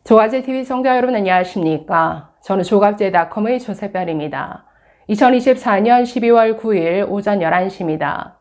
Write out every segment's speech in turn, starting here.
조갑제TV 시청자 여러분 안녕하십니까? 저는 조갑제닷컴의 조세별입니다. 2024년 12월 9일 오전 11시입니다.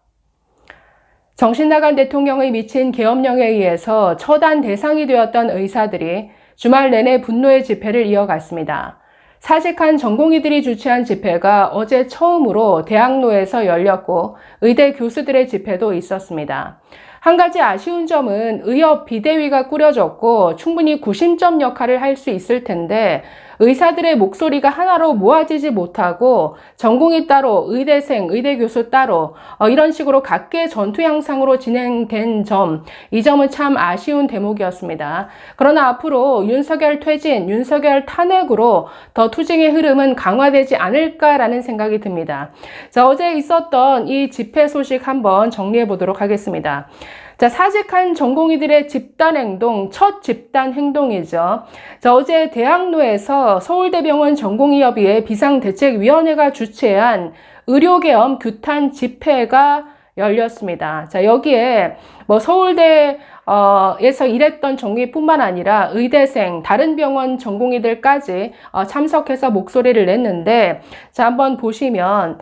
정신나간 대통령의 미친 계엄령에 의해서 처단 대상이 되었던 의사들이 주말 내내 분노의 집회를 이어갔습니다. 사직한 전공의들이 주최한 집회가 어제 처음으로 대학로에서 열렸고 의대 교수들의 집회도 있었습니다. 한 가지 아쉬운 점은 의협 비대위가 꾸려졌고 충분히 구심점 역할을 할 수 있을 텐데 의사들의 목소리가 하나로 모아지지 못하고 전공의 따로, 의대생, 의대교수 따로 이런 식으로 각계 전투 양상으로 진행된 점, 이 점은 참 아쉬운 대목이었습니다. 그러나 앞으로 윤석열 퇴진, 윤석열 탄핵으로 더 투쟁의 흐름은 강화되지 않을까라는 생각이 듭니다. 자, 어제 있었던 이 집회 소식 한번 정리해 보도록 하겠습니다. 자, 사직한 전공의들의 집단행동, 첫 집단행동이죠. 자, 어제 대학로에서 서울대병원 전공의협의회 비상대책위원회가 주최한 의료계엄 규탄 집회가 열렸습니다. 자, 여기에 서울대에서 일했던 전공의뿐만 아니라 의대생, 다른 병원 전공의들까지 참석해서 목소리를 냈는데, 자, 한번 보시면,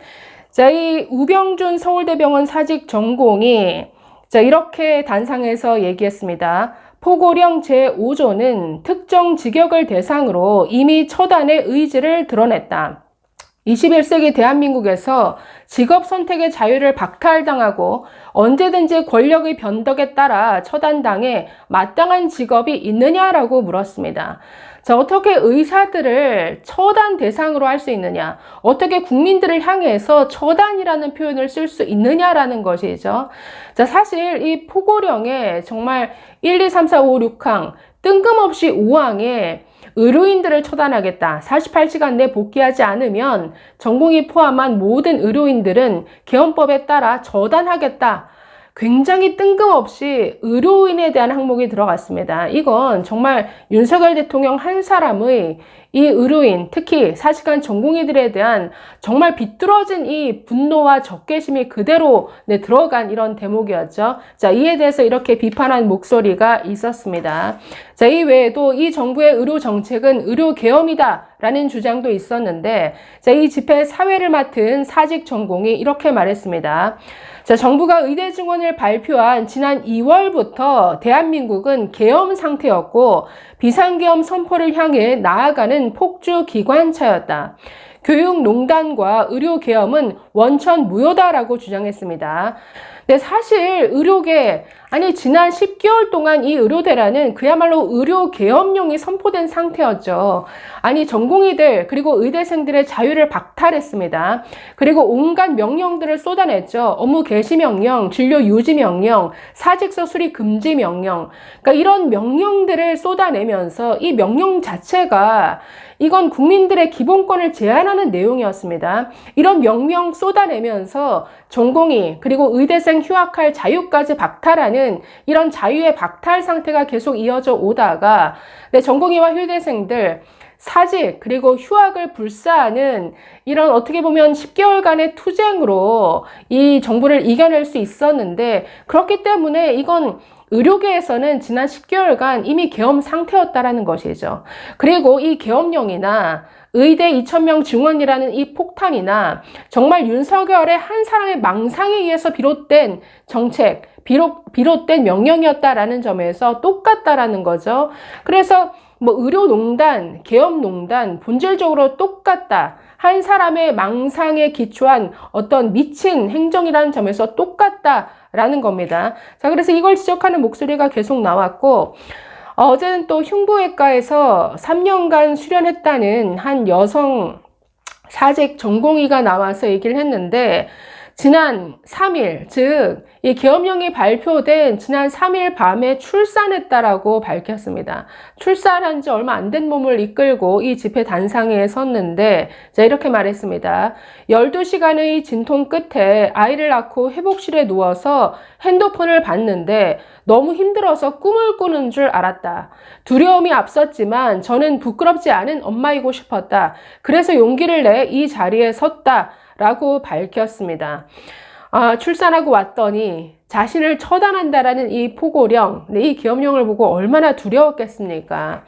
자, 이 우병준 서울대병원 사직 전공이 자, 이렇게 단상에서 얘기했습니다. 포고령 제5조는 특정 직역을 대상으로 이미 처단의 의지를 드러냈다. 21세기 대한민국에서 직업 선택의 자유를 박탈당하고 언제든지 권력의 변덕에 따라 처단당해 마땅한 직업이 있느냐라고 물었습니다. 자, 어떻게 의사들을 처단 대상으로 할 수 있느냐? 어떻게 국민들을 향해서 처단이라는 표현을 쓸 수 있느냐라는 것이죠. 자, 사실 이 포고령에 정말 1, 2, 3, 4, 5, 6항 뜬금없이 5항에 의료인들을 처단하겠다. 48시간 내 복귀하지 않으면 전공의 포함한 모든 의료인들은 계엄법에 따라 처단하겠다. 굉장히 뜬금없이 의료인에 대한 항목이 들어갔습니다. 이건 정말 윤석열 대통령 한 사람의 이 의료인, 특히 사직한 전공의들에 대한 정말 비뚤어진 이 분노와 적개심이 그대로 들어간 이런 대목이었죠. 자, 이에 대해서 이렇게 비판한 목소리가 있었습니다. 자, 이 외에도 이 정부의 의료 정책은 의료 계엄이다 라는 주장도 있었는데, 자, 이 집회 사회를 맡은 사직 전공이 이렇게 말했습니다. 자, 정부가 의대 증원을 발표한 지난 2월부터 대한민국은 계엄 상태였고 비상계엄 선포를 향해 나아가는 폭주 기관차였다. 교육농단과 의료계엄은 원천 무효다라고 주장했습니다. 근데 사실 의료계, 지난 10개월 동안 이 의료대란은 그야말로 의료계엄령이 선포된 상태였죠. 전공의들 그리고 의대생들의 자유를 박탈했습니다. 그리고 온갖 명령들을 쏟아냈죠. 업무 개시 명령, 진료 유지 명령, 사직서 수리 금지 명령. 그러니까 이런 명령들을 쏟아내면서 이 명령 자체가 이건 국민들의 기본권을 제한하는 내용이었습니다. 이런 명령 쏟아내면서 전공의 그리고 의대생 휴학할 자유까지 박탈하는 이런 자유의 박탈 상태가 계속 이어져 오다가 전공의와 의대생들 사직 그리고 휴학을 불사하는 이런 어떻게 보면 10개월간의 투쟁으로 이 정부를 이겨낼 수 있었는데, 그렇기 때문에 이건 의료계에서는 지난 10개월간 이미 계엄 상태였다라는 것이죠. 그리고 이 계엄령이나 의대 2,000명 증원이라는 이 폭탄이나 정말 윤석열의 한 사람의 망상에 의해서 비롯된 정책, 비롯된 명령이었다라는 점에서 똑같다라는 거죠. 그래서 의료농단, 계엄농단 본질적으로 똑같다. 한 사람의 망상에 기초한 어떤 미친 행정이라는 점에서 똑같다라는 겁니다. 자, 그래서 이걸 지적하는 목소리가 계속 나왔고, 어제는 또 흉부외과에서 3년간 수련했다는 한 여성 사직 전공의가 나와서 얘기를 했는데, 지난 3일, 즉 이 계엄령이 발표된 지난 3일 밤에 출산했다라고 밝혔습니다. 출산한 지 얼마 안 된 몸을 이끌고 이 집회 단상에 섰는데, 자, 이렇게 말했습니다. 12시간의 진통 끝에 아이를 낳고 회복실에 누워서 핸드폰을 봤는데 너무 힘들어서 꿈을 꾸는 줄 알았다. 두려움이 앞섰지만 저는 부끄럽지 않은 엄마이고 싶었다. 그래서 용기를 내 이 자리에 섰다. 라고 밝혔습니다. 출산하고 왔더니 자신을 처단한다라는 이 포고령, 이 계엄령을 보고 얼마나 두려웠겠습니까?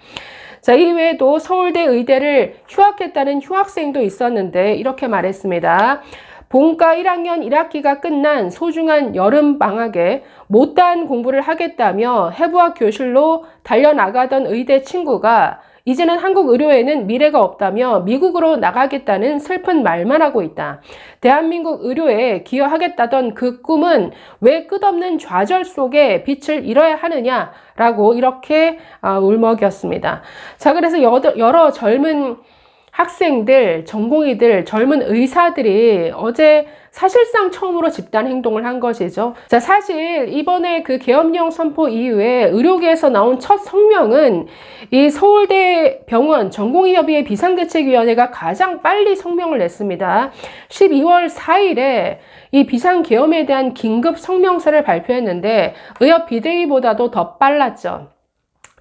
자, 이외에도 서울대 의대를 휴학했다는 휴학생도 있었는데 이렇게 말했습니다. 본과 1학년 1학기가 끝난 소중한 여름방학에 못다한 공부를 하겠다며 해부학 교실로 달려나가던 의대 친구가 이제는 한국 의료에는 미래가 없다며 미국으로 나가겠다는 슬픈 말만 하고 있다. 대한민국 의료에 기여하겠다던 그 꿈은 왜 끝없는 좌절 속에 빛을 잃어야 하느냐라고 이렇게 울먹였습니다. 자, 그래서 여러 젊은 학생들, 전공의들, 젊은 의사들이 어제 사실상 처음으로 집단 행동을 한 것이죠. 자, 사실 이번에 그 계엄령 선포 이후에 의료계에서 나온 첫 성명은 이 서울대 병원 전공의협의회 비상대책위원회가 가장 빨리 성명을 냈습니다. 12월 4일에 이 비상계엄에 대한 긴급 성명서를 발표했는데 의협 비대위보다도 더 빨랐죠.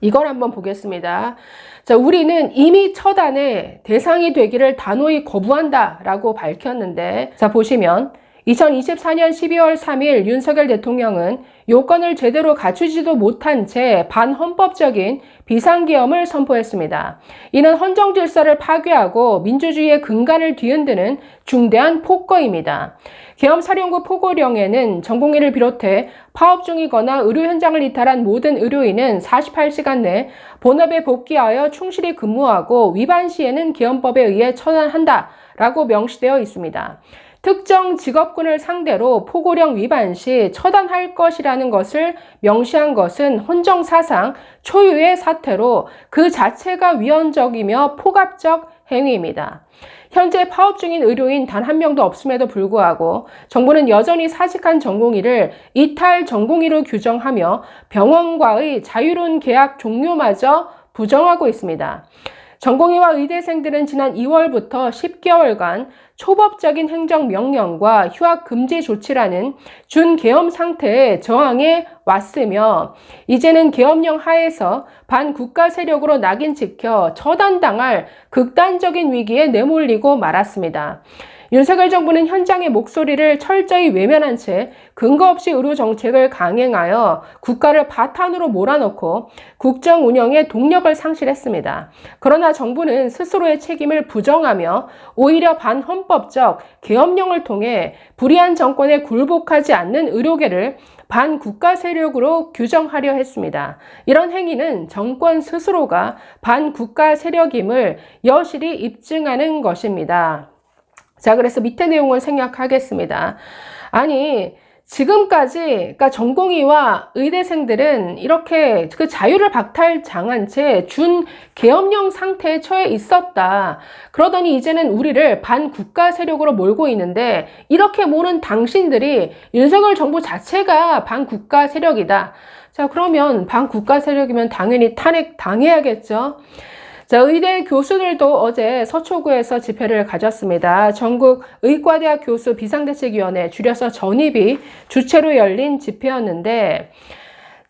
이걸 한번 보겠습니다. 자, 우리는 이미 처단의 대상이 되기를 단호히 거부한다 라고 밝혔는데, 자, 보시면 2024년 12월 3일 윤석열 대통령은 요건을 제대로 갖추지도 못한 채 반헌법적인 비상계엄을 선포했습니다. 이는 헌정 질서를 파괴하고 민주주의의 근간을 뒤흔드는 중대한 폭거입니다. 계엄사령부 포고령에는 전공의를 비롯해 파업 중이거나 의료 현장을 이탈한 모든 의료인은 48시간 내 본업에 복귀하여 충실히 근무하고 위반 시에는 계엄법에 의해 처단한다 라고 명시되어 있습니다. 특정 직업군을 상대로 포고령 위반 시 처단할 것이라는 것을 명시한 것은 헌정사상 초유의 사태로 그 자체가 위헌적이며 폭압적 행위입니다. 현재 파업 중인 의료인 단 한 명도 없음에도 불구하고 정부는 여전히 사직한 전공의를 이탈 전공의로 규정하며 병원과의 자유로운 계약 종료마저 부정하고 있습니다. 전공의와 의대생들은 지난 2월부터 10개월간 초법적인 행정명령과 휴학 금지 조치라는 준계엄 상태에 저항해 왔으며 이제는 계엄령 하에서 반국가 세력으로 낙인 찍혀 처단당할 극단적인 위기에 내몰리고 말았습니다. 윤석열 정부는 현장의 목소리를 철저히 외면한 채 근거 없이 의료 정책을 강행하여 국가를 바탕으로 몰아넣고 국정 운영의 동력을 상실했습니다. 그러나 정부는 스스로의 책임을 부정하며 오히려 반헌법적 계엄령을 통해 불의한 정권에 굴복하지 않는 의료계를 반국가 세력으로 규정하려 했습니다. 이런 행위는 정권 스스로가 반국가 세력임을 여실히 입증하는 것입니다. 자, 그래서 밑에 내용을 생략하겠습니다. 아니, 지금까지, 그러니까 전공의와 의대생들은 이렇게 그 자유를 박탈당한 채 준 계엄령 상태에 처해 있었다. 그러더니 이제는 우리를 반국가 세력으로 몰고 있는데 이렇게 모는 당신들이 윤석열 정부 자체가 반국가 세력이다. 자, 그러면 반국가 세력이면 당연히 탄핵당해야겠죠. 자, 의대 교수들도 어제 서초구에서 집회를 가졌습니다. 전국 의과대학 교수 비상대책위원회, 줄여서 전입이 주최로 열린 집회였는데,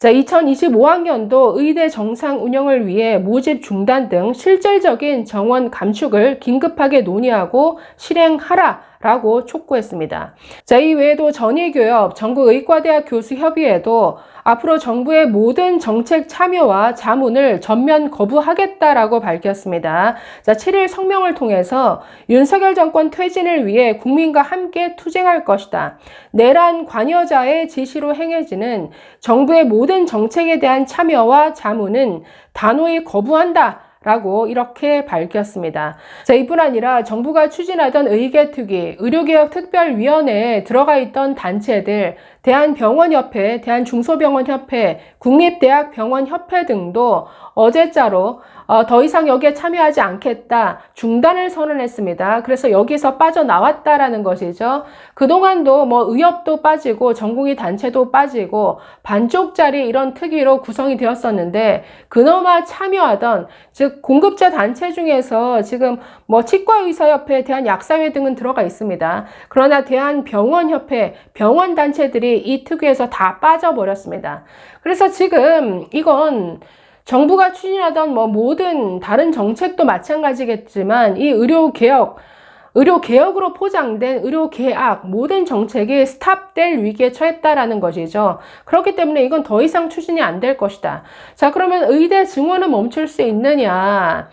자, 2025학년도 의대 정상 운영을 위해 모집 중단 등 실질적인 정원 감축을 긴급하게 논의하고 실행하라라고 촉구했습니다. 자, 이외에도 전의교협, 전국의과대학 교수협의회도 앞으로 정부의 모든 정책 참여와 자문을 전면 거부하겠다라고 밝혔습니다. 자, 7일 성명을 통해서 윤석열 정권 퇴진을 위해 국민과 함께 투쟁할 것이다. 내란 관여자의 지시로 행해지는 정부의 모든 정책에 대한 참여와 자문은 단호히 거부한다. 라고 이렇게 밝혔습니다. 자, 이뿐 아니라 정부가 추진하던 의계특위, 의료개혁특별위원회에 들어가 있던 단체들, 대한병원협회, 대한중소병원협회, 국립대학병원협회 등도 어제자로 더 이상 여기에 참여하지 않겠다, 중단을 선언했습니다. 그래서 여기서 빠져나왔다라는 것이죠. 그동안도 뭐 의협도 빠지고 전공의 단체도 빠지고 반쪽짜리 이런 특위로 구성이 되었었는데 그나마 참여하던, 즉 공급자 단체 중에서 지금 뭐 치과의사협회, 대한약사회 등은 들어가 있습니다. 그러나 대한병원협회, 병원단체들이 이 특위에서 다 빠져버렸습니다. 그래서 지금 이건 정부가 추진하던 뭐 모든 다른 정책도 마찬가지겠지만 이 의료개혁, 의료 개혁으로 포장된 의료 개악, 모든 정책이 스탑될 위기에 처했다라는 것이죠. 그렇기 때문에 이건 더 이상 추진이 안 될 것이다. 자, 그러면 의대 증원은 멈출 수 있느냐?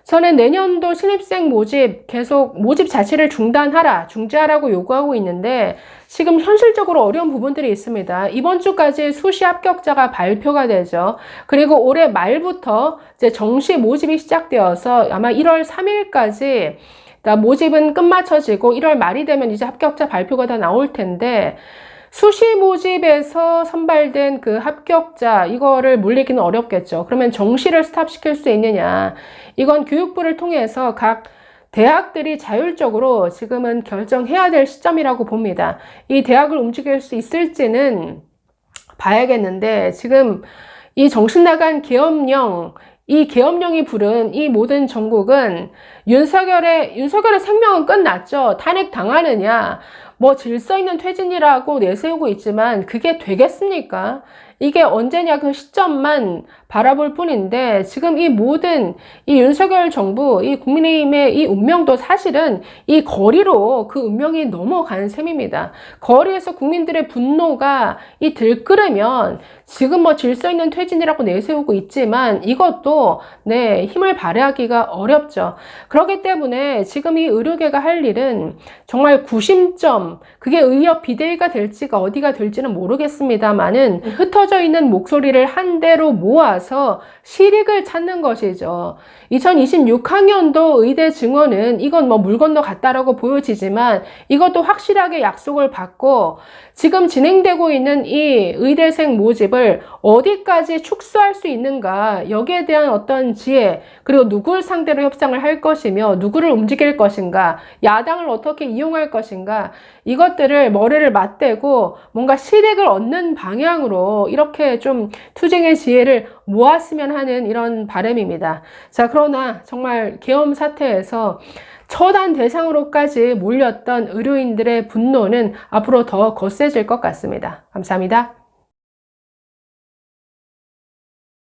저는 내년도 신입생 모집 계속 모집 자체를 중지하라고 요구하고 있는데 지금 현실적으로 어려운 부분들이 있습니다. 이번 주까지 수시 합격자가 발표가 되죠. 그리고 올해 말부터 이제 정시 모집이 시작되어서 아마 1월 3일까지 모집은 끝마쳐지고 1월 말이 되면 이제 합격자 발표가 다 나올 텐데 수시 모집에서 선발된 그 합격자 이거를 물리기는 어렵겠죠. 그러면 정시를 스탑시킬 수 있느냐. 이건 교육부를 통해서 각 대학들이 자율적으로 지금은 결정해야 될 시점이라고 봅니다. 이 대학을 움직일 수 있을지는 봐야겠는데 지금 이 정신나간 계엄령 이 계엄령이 부른 이 모든 정국은 윤석열의 생명은 끝났죠. 탄핵 당하느냐, 뭐 질서 있는 퇴진이라고 내세우고 있지만 그게 되겠습니까? 이게 언제냐 그 시점만 바라볼 뿐인데 지금 이 모든 이 윤석열 정부, 이 국민의힘의 이 운명도 사실은 이 거리로 그 운명이 넘어간 셈입니다. 거리에서 국민들의 분노가 이 들끓으면 지금 뭐 질서 있는 퇴진이라고 내세우고 있지만 이것도 네, 힘을 발휘하기가 어렵죠. 그렇기 때문에 지금 이 의료계가 할 일은 정말 구심점, 그게 의협 비대위가 될지가 어디가 될지는 모르겠습니다만은 흩어져 있는 목소리를 한데로 모아서 실익을 찾는 것이죠. 2026학년도 의대 증원은 이건 뭐 물 건너 갔다라고 보여지지만 이것도 확실하게 약속을 받고 지금 진행되고 있는 이 의대생 모집을 어디까지 축소할 수 있는가, 여기에 대한 어떤 지혜, 그리고 누굴 상대로 협상을 할 것이며 누구를 움직일 것인가, 야당을 어떻게 이용할 것인가, 이것들을 머리를 맞대고 뭔가 실익을 얻는 방향으로 이렇게 좀 투쟁의 지혜를 모았으면 하는 이런 바람입니다. 자, 그러나 정말 계엄 사태에서 처단 대상으로까지 몰렸던 의료인들의 분노는 앞으로 더 거세질 것 같습니다. 감사합니다.